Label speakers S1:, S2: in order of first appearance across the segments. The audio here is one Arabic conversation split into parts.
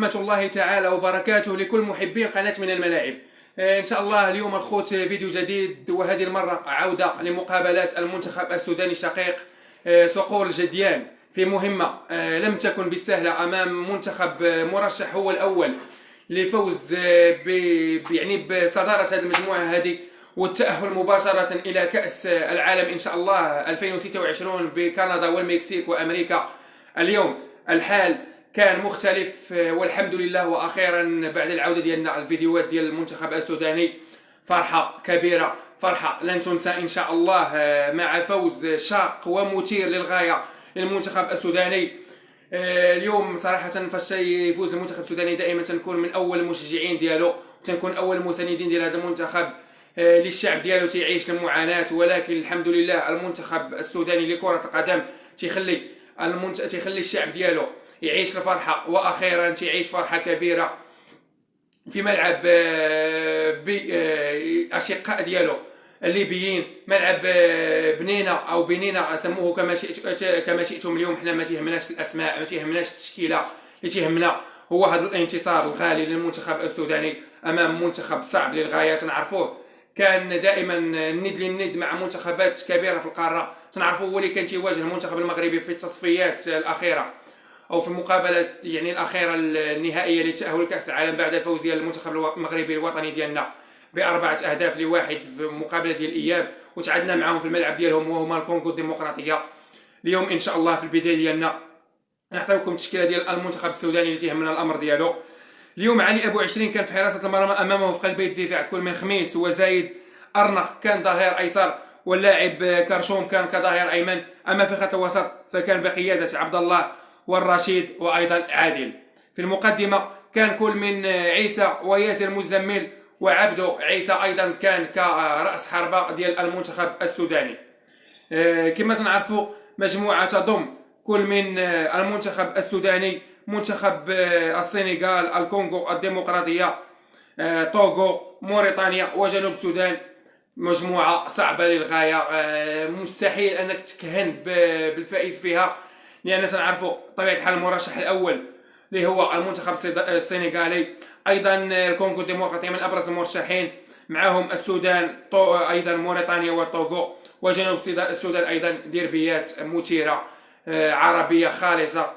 S1: ورحمة الله تعالى وبركاته لكل محبين قناة من الملاعب. إن شاء الله اليوم الخوت فيديو جديد، وهذه المرة عودة لمقابلات المنتخب السوداني الشقيق صقور الجديان في مهمة لم تكن بالسهلة أمام منتخب مرشح هو الأول لفوز بصدارة هذه المجموعة هذه والتأهل مباشرة إلى كأس العالم إن شاء الله 2026 بكندا والمكسيك وأمريكا. اليوم الحال كان مختلف والحمد لله، وأخيرا بعد العودة ديالنا الفيديوهات ديال المنتخب السوداني فرحة كبيرة، فرحة لن تنسى إن شاء الله مع فوز شاق ومثير للغاية للمنتخب السوداني. اليوم صراحة فاش يفوز المنتخب السوداني دائما تنكون من أول المشجعين ديالو، تنكون أول المساندين ديال هذا المنتخب للشعب ديالو تيعيش المعاناة، ولكن الحمد لله المنتخب السوداني لكرة القدم تيخلي الشعب ديالو يعيش الفرحة، وأخيرا تعيش فرحة كبيرة في ملعب بأشقاء ديالو الليبيين، ملعب بنينة أو بنينة سموه كما شئتم. اليوم حنا ما تيهمناش الأسماء، ما تيهمناش التشكيلة، اللي تيهمنا هو هذا الانتصار الغالي للمنتخب السوداني أمام منتخب صعب للغاية. تنعرفوه كان دائما الند للند مع منتخبات كبيرة في القارة، تنعرفوه هو اللي كان تيواجه المنتخب المغربي في التصفيات الأخيرة او في المقابله الاخيره النهائيه للتاهل لكاس العالم بعد فوز ديال المنتخب المغربي الوطني ديالنا ب4-1 في مقابله ديال الاياب، وتعادلنا معهم في الملعب ديالهم وهما الكونغو الديمقراطيه. اليوم ان شاء الله في البدايه ديالنا نعطيكم التشكيله ديال المنتخب السوداني اللي تيهمنا الامر ديالو. اليوم علي ابو 20 كان في حراسه المرمى، امامه في قلبي الدفاع كل من خميس وزايد ارنق كان ظهير ايسر، واللاعب كرشوم كان كظهير ايمن. اما في خط الوسط فكان بقياده عبد الله والرشيد وايضا عادل. في المقدمه كان كل من عيسى وياسر مزمل وعبدو عيسى ايضا كان كراس حربه ديال المنتخب السوداني. كما تنعرفوا مجموعه تضم كل من المنتخب السوداني، منتخب السنغال، الكونغو الديمقراطيه، طوغو، موريتانيا وجنوب السودان. مجموعه صعبه للغايه، مستحيل انك تكهن بالفائز فيها، لأن سنعرفوا طبيعة الحال المرشح الأول اللي هو المنتخب السنغالي، أيضا الكونغو الديمقراطية من أبرز المرشحين، معهم السودان، أيضا موريتانيا وطوغو، وجنوب السودان أيضا ديربيات مثيرة عربية خالصة،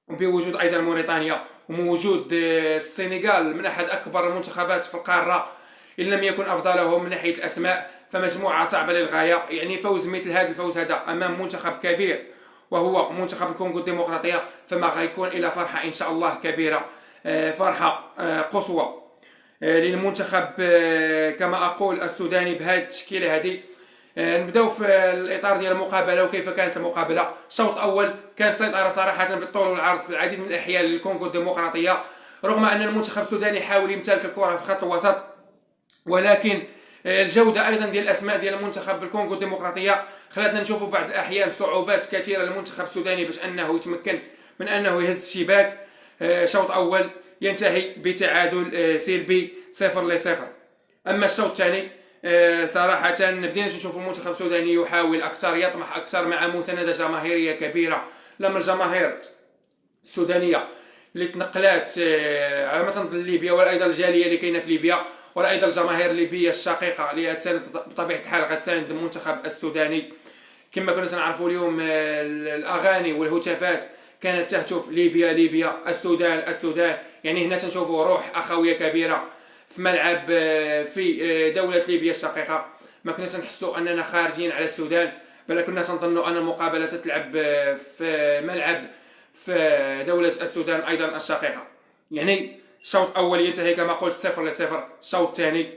S1: بوجود أيضا موريتانيا وموجود السنغال من أحد أكبر المنتخبات في القارة إن لم يكن أفضلهم من ناحية الأسماء. فمجموعة صعبة للغاية، يعني فوز مثل هذا الفوز هذا أمام منتخب كبير وهو منتخب الكونغو الديمقراطية فما غيكون إلى فرحة إن شاء الله كبيرة، فرحة قصوى للمنتخب كما أقول السوداني بهذه التشكيلة هذه. نبداو في الإطار ديال المقابلة وكيف كانت المقابلة. شوط أول كانت سيطرة صراحة بالطول والعرض في العديد من الأحيان للكونغو الديمقراطية، رغم أن المنتخب السوداني حاول يمتلك الكرة في خط الوسط، ولكن الجودة أيضا ديال الأسماء ديال المنتخب الكونغو الديمقراطية خلاتنا نشوفوا بعض الأحيان صعوبات كثيرة للمنتخب السوداني باش أنه يتمكن من أنه يهز الشباك. شوط أول ينتهي بتعادل سلبي 0-0. أما الشوط الثاني صراحة بدينا نشوفوا المنتخب السوداني يحاول أكثر، يطمح أكثر مع مساندة جماهيرية كبيرة، لما الجماهير السودانية اللي تنقلات على مثلا ليبيا، ولا أيضا الجالية اللي كاينة في ليبيا، ولا ايضا الجماهير الليبيه الشقيقه اللي غتساند بطبيعه الحال غتساند المنتخب السوداني. كما كنا تنعرفوا اليوم الاغاني والهتافات كانت تهتف ليبيا ليبيا، السودان السودان، يعني هنا تنشوفوا روح اخويه كبيره في ملعب في دوله ليبيا الشقيقه. ما كناش نحسوا اننا خارجين على السودان، بل كنا تنظنوا ان المقابله تتلعب في ملعب في دوله السودان ايضا الشقيقه. يعني الشوط الاول ينتهي كما قلت 0-0. الشوط الثاني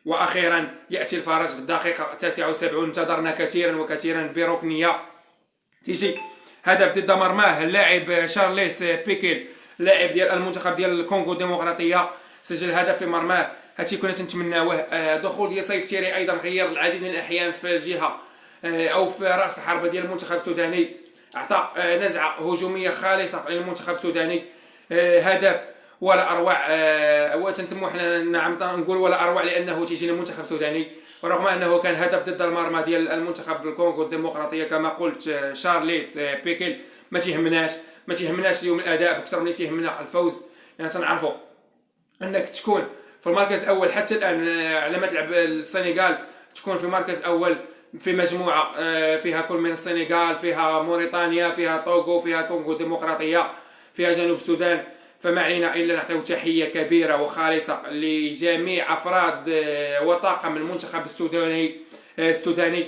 S1: واخيرا ياتي الفرج في الدقيقه 79. انتظرنا كثيرا وكثيرا بركنيه تيجي هدف ضد مرماه اللاعب شارليس بيكيل، لاعب ديال المنتخب ديال الكونغو الديمقراطيه، سجل هدف في مرماه. هادشي كنا تنتمناوه. دخول ديال سيف تيري ايضا غير العديد من الاحيان في الجهه او في راس الحربه ديال المنتخب السوداني، اعطى نزعه هجوميه خالصه للمنتخب السوداني. هدف ولا اروع، وتنسموا حنا نعم نقول ولا اروع لانه تيجي للمنتخب السوداني، ورغم انه كان هدف ضد المرمى ديال المنتخب الكونغو الديمقراطيه كما قلت شارليس بيكيل. ما تيهمناش اليوم الاداء بكثر من تيهمنا الفوز، يعني تنعرفوا انك تكون في المركز الاول حتى الان على ما تلعب السنغال، تكون في مركز اول في مجموعه فيها كل من السنغال، فيها موريتانيا، فيها طوغو، فيها كونغو الديمقراطيه، فيها جنوب السودان. فما علينا الا نعطيو تحيه كبيره وخالصه لجميع افراد وطاقم المنتخب السوداني،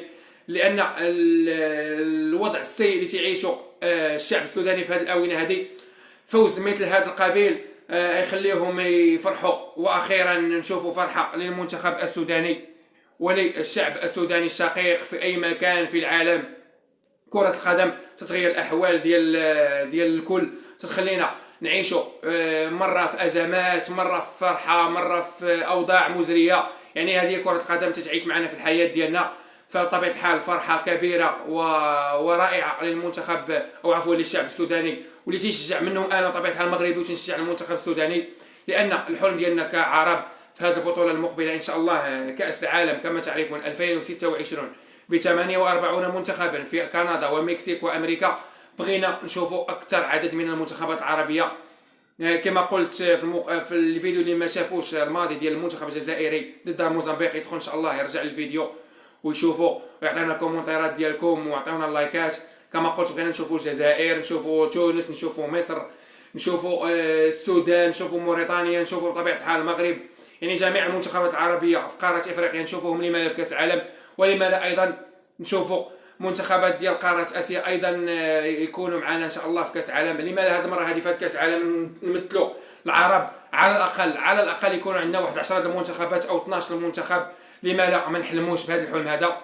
S1: لان الوضع السيء اللي تعيشه الشعب السوداني في هذه الاونه هذه، فوز مثل هذا القبيل يخليهم يفرحوا، واخيرا نشوفوا فرحه للمنتخب السوداني وللشعب السوداني الشقيق في اي مكان في العالم. كرة القدم تتغير الاحوال ديال الكل، تخلينا نعيشوا مره في ازمات، مره في فرحه، مره في اوضاع مزريه. يعني هذه كرة القدم تتعيش معنا في الحياه ديالنا. فطبيعة الحال فرحة كبيرة ورائعة للمنتخب، أو عفوا للشعب السوداني، واللي تيشجع منهم أنا طبيعة الحال مغربي وتنشجع المنتخب السوداني، لأن الحلم ديالنا كعرب في هذه البطولة المقبلة إن شاء الله كأس العالم كما تعرفون 2026 ب 48 منتخبا في كندا ومكسيك وأمريكا. بغينا نشوفوا أكثر عدد من المنتخبات العربية. كما قلت في الفيديو اللي ما شافوش الماضي ديال المنتخب الجزائري ضد موزمبيق، يدخل ان شاء الله يرجع للفيديو ويشوفوا ويعطينا الكومنتيرات ديالكم ويعطيونا اللايكات. كما قلت بغينا نشوفوا الجزائر، نشوفوا تونس، نشوفوا مصر، نشوفوا السودان، نشوفوا موريتانيا، نشوفوا بطبيعه الحال المغرب. يعني جميع المنتخبات العربيه في قاره افريقيا نشوفوهم. لما لا في كاس العالم، ولما لا ايضا نشوفوا منتخبات ديال قاره اسيا ايضا يكونوا معنا ان شاء الله في كاس العالم. لما لا هذه المره هذه في كاس العالم نمثلوا العرب، على الاقل يكونوا عندنا واحد 10 المنتخبات او 12 المنتخب. لما لا ما نحلموش بهذا الحلم هذا.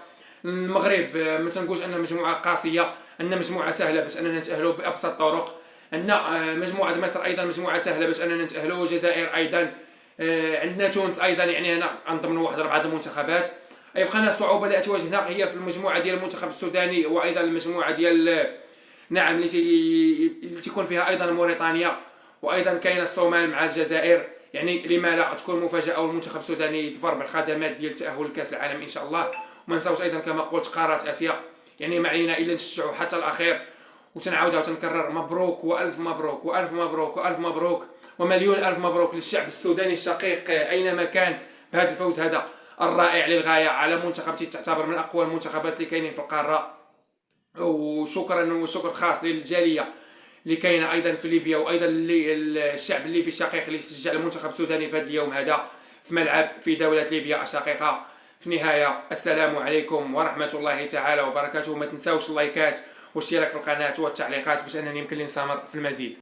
S1: المغرب ما تنقولش ان مجموعه قاسيه، ان مجموعه سهله باش اننا نتاهلوا بابسط الطرق. عندنا مجموعه مصر ايضا مجموعه سهله باش اننا نتاهلوا، الجزائر ايضا، عندنا تونس ايضا. يعني هنا انضمنوا واحد 4 المنتخبات. يبقى لنا الصعوبه اللي تواجهنا هي في المجموعه ديال المنتخب السوداني، وايضا المجموعه ديال نعم اللي تكون فيها ايضا موريتانيا، وايضا كاين الصومال مع الجزائر. يعني لما لا تكون مفاجاه والمنتخب السوداني يظفر بالخدمات ديال التاهل لكاس العالم ان شاء الله. وما نساوش ايضا كما قلت قاره اسيا. يعني ما علينا الا نشجعوا حتى الاخير. وتنعاودها وتنكرر مبروك والف مبروك والف مبروك والف مبروك ومليون الف مبروك للشعب السوداني الشقيق اينما كان بهذا الفوز هذا الرائع للغايه على منتخب تعتبر من اقوى المنتخبات اللي كاينين في القاره. وشكر خاص للجاليه اللي كاينه ايضا في ليبيا، وايضا الشعب الليبي الشقيق اللي شجع المنتخب السوداني في هذا اليوم هذا في ملعب في دوله ليبيا الشقيقه. في النهايه السلام عليكم ورحمه الله تعالى وبركاته. ما تنساوش اللايكات والاشتراك في القناه والتعليقات باش انني يمكن لي نستمر في المزيد.